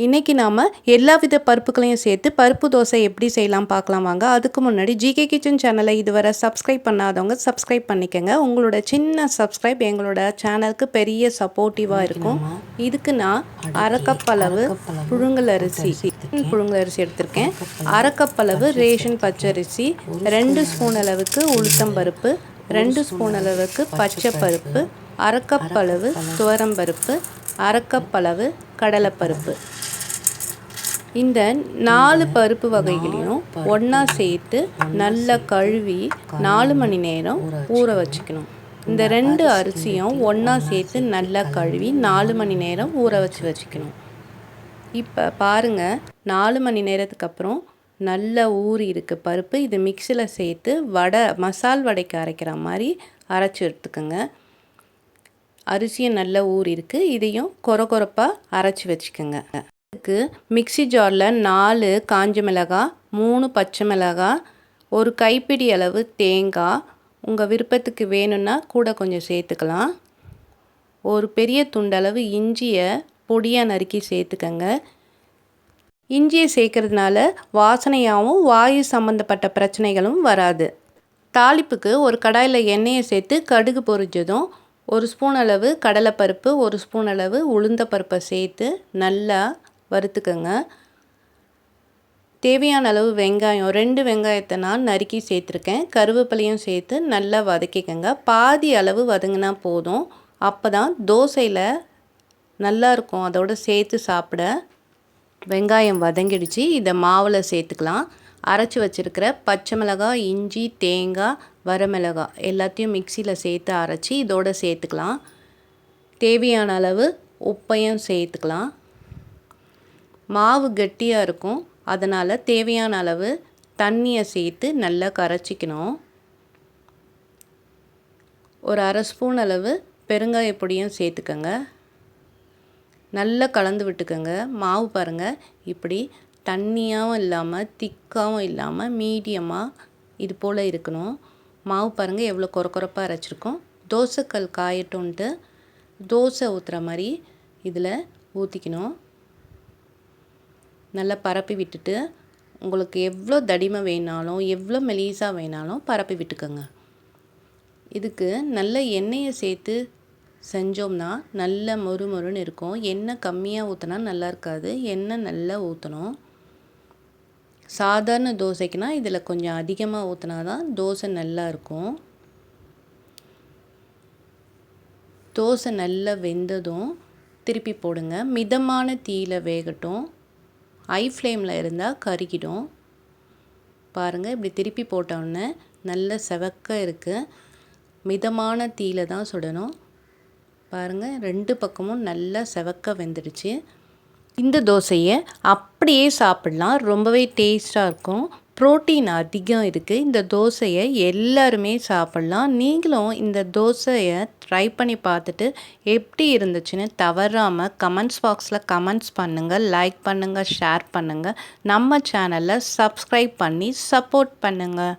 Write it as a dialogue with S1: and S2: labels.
S1: இன்றைக்கி நாம் எல்லா வித பருப்புகளையும் சேர்த்து பருப்பு தோசை எப்படி செய்யலாம் பார்க்கலாம் வாங்க. அதுக்கு முன்னாடி ஜிகே கிச்சன் சேனலை இதுவரை சப்ஸ்கிரைப் பண்ணாதவங்க சப்ஸ்கிரைப் பண்ணிக்கோங்க. உங்களோட சின்ன சப்ஸ்கிரைப் எங்களோட சேனலுக்கு பெரிய சப்போர்ட்டிவாக இருக்கும். இதுக்கு நான் அரை கப் அளவு புழுங்கல் அரிசி எடுத்திருக்கேன். அரை கப் அளவு ரேஷன் பச்சரிசி, 2 ஸ்பூன் அளவுக்கு உளுத்தம் பருப்பு, 2 ஸ்பூன் அளவுக்கு பச்சை பருப்பு, அரை கப் அளவு துவரம் பருப்பு, அரை கப் அளவு கடலைப்பருப்பு. இந்த 4 பருப்பு வகைகளையும் ஒன்றா சேர்த்து நல்லா கழுவி 4 மணி நேரம் ஊற வச்சுக்கணும். இந்த 2 அரிசியும் ஒன்றா சேர்த்து நல்லா கழுவி 4 மணி நேரம் ஊற வச்சுக்கணும். இப்போ பாருங்கள், 4 மணி நேரத்துக்கு அப்புறம் நல்லா ஊறி இருக்குது பருப்பு. இது மிக்சியில் சேர்த்து மசால் வடைக்கு அரைக்கிற மாதிரி அரைச்சி எடுத்துக்கோங்க. அரிசியும் நல்லா ஊறி இருக்குது. இதையும் கொரப்பாக அரைச்சி வச்சுக்கோங்க. இதுக்கு மிக்சி ஜாரில் 4 காஞ்ச மிளகாய், 3 பச்சை மிளகாய், ஒரு கைப்பிடி அளவு தேங்காய், உங்கள் விருப்பத்துக்கு வேணும்னா கூட கொஞ்சம் சேர்த்துக்கலாம். ஒரு பெரிய துண்டளவு இஞ்சியை பொடியாக நறுக்கி சேர்த்துக்கங்க. இஞ்சியை சேர்க்கறதுனால வாசனையாகவும் வாயு சம்மந்தப்பட்ட பிரச்சனைகளும் வராது. தாளிப்புக்கு ஒரு கடாயில் எண்ணெயை சேர்த்து கடுகு பொரிஞ்சதும் 1 ஸ்பூன் அளவு கடலைப்பருப்பு, 1 ஸ்பூன் அளவு உளுந்த பருப்பை சேர்த்து நல்லா வறுத்துக்கங்க. தேவையான அளவு வெங்காயம், 2 வெங்காயத்தை நான் நறுக்கி சேர்த்துருக்கேன். கருவேப்பிலையும் சேர்த்து நல்லா வதக்கிக்கங்க. பாதி அளவு வதங்கினா போதும். அப்போ தான் தோசையில் நல்லாயிருக்கும் அதோடு சேர்த்து சாப்பிட. வெங்காயம் வதங்கிடுச்சு. இதை மாவில் சேர்த்துக்கலாம். அரைச்சி வச்சுருக்கிற பச்சை மிளகாய், இஞ்சி, தேங்காய், வரமிளகாய் எல்லாத்தையும் மிக்சியில் சேர்த்து அரைச்சி இதோடு சேர்த்துக்கலாம். தேவையான அளவு உப்பையும் சேர்த்துக்கலாம். மாவு கெட்டியாக இருக்கும், அதனால் தேவையான அளவு தண்ணியை சேர்த்து நல்லா கரைச்சிக்கணும். ஒரு அரை ஸ்பூன் அளவு பெருங்காய பொடியும் சேர்த்துக்கங்க. நல்லா கலந்து விட்டுக்கோங்க. மாவு பாருங்கள், இப்படி தண்ணியாகவும் இல்லாமல் திக்காகவும் இல்லாமல் மீடியமாக இது போல் இருக்கணும். மாவு பாருங்கள் எவ்வளோ கொரப்பாக அரைச்சிருக்கோம். தோசைக்கல் காயட்டும்ன்ட்டு தோசை ஊற்றுற மாதிரி இதில் ஊற்றிக்கணும். நல்லா பரப்பி விட்டுட்டு உங்களுக்கு எவ்வளோ தடிமை வேணாலும் எவ்வளோ மெலிசாக வேணாலும் பரப்பி விட்டுக்கோங்க. இதுக்கு நல்ல எண்ணெயை சேர்த்து செஞ்சோம்னா நல்ல மொறுமொறுன்னு இருக்கும். எண்ணெய் கம்மியாக ஊற்றினா நல்லா இருக்காது, எண்ணெய் நல்லா ஊற்றணும். சாதாரண தோசைக்குனா இதில் கொஞ்சம் அதிகமாக ஊற்றினா தான் தோசை நல்லா இருக்கும். தோசை நல்லா வெந்ததும் திருப்பி போடுங்க. மிதமான தீயில் வேகட்டும். ஹை ஃப்ளேமில் இருந்தால் கருகிடும். பாருங்கள், இப்படி திருப்பி போட்டோன்னே நல்ல செவக்க இருக்குது. மிதமான தீயில் தான் சுடணும். பாருங்கள், 2 பக்கமும் நல்லா செவக்க வெந்துடுச்சு. இந்த தோசையை அப்படியே சாப்பிட்லாம், ரொம்பவே டேஸ்ட்டாக இருக்கும். ப்ரோட்டீன் அதிகம் இருக்குது. இந்த தோசையை எல்லாருமே சாப்பிட்லாம். நீங்களும் இந்த தோசையை ட்ரை பண்ணி பார்த்துட்டு எப்படி இருந்துச்சுன்னு தவறாமல் கமெண்ட்ஸ் பாக்ஸில் கமெண்ட்ஸ் பண்ணுங்கள், லைக் பண்ணுங்கள், ஷேர் பண்ணுங்கள். நம்ம சேனலை சப்ஸ்கிரைப் பண்ணி சப்போர்ட் பண்ணுங்கள்.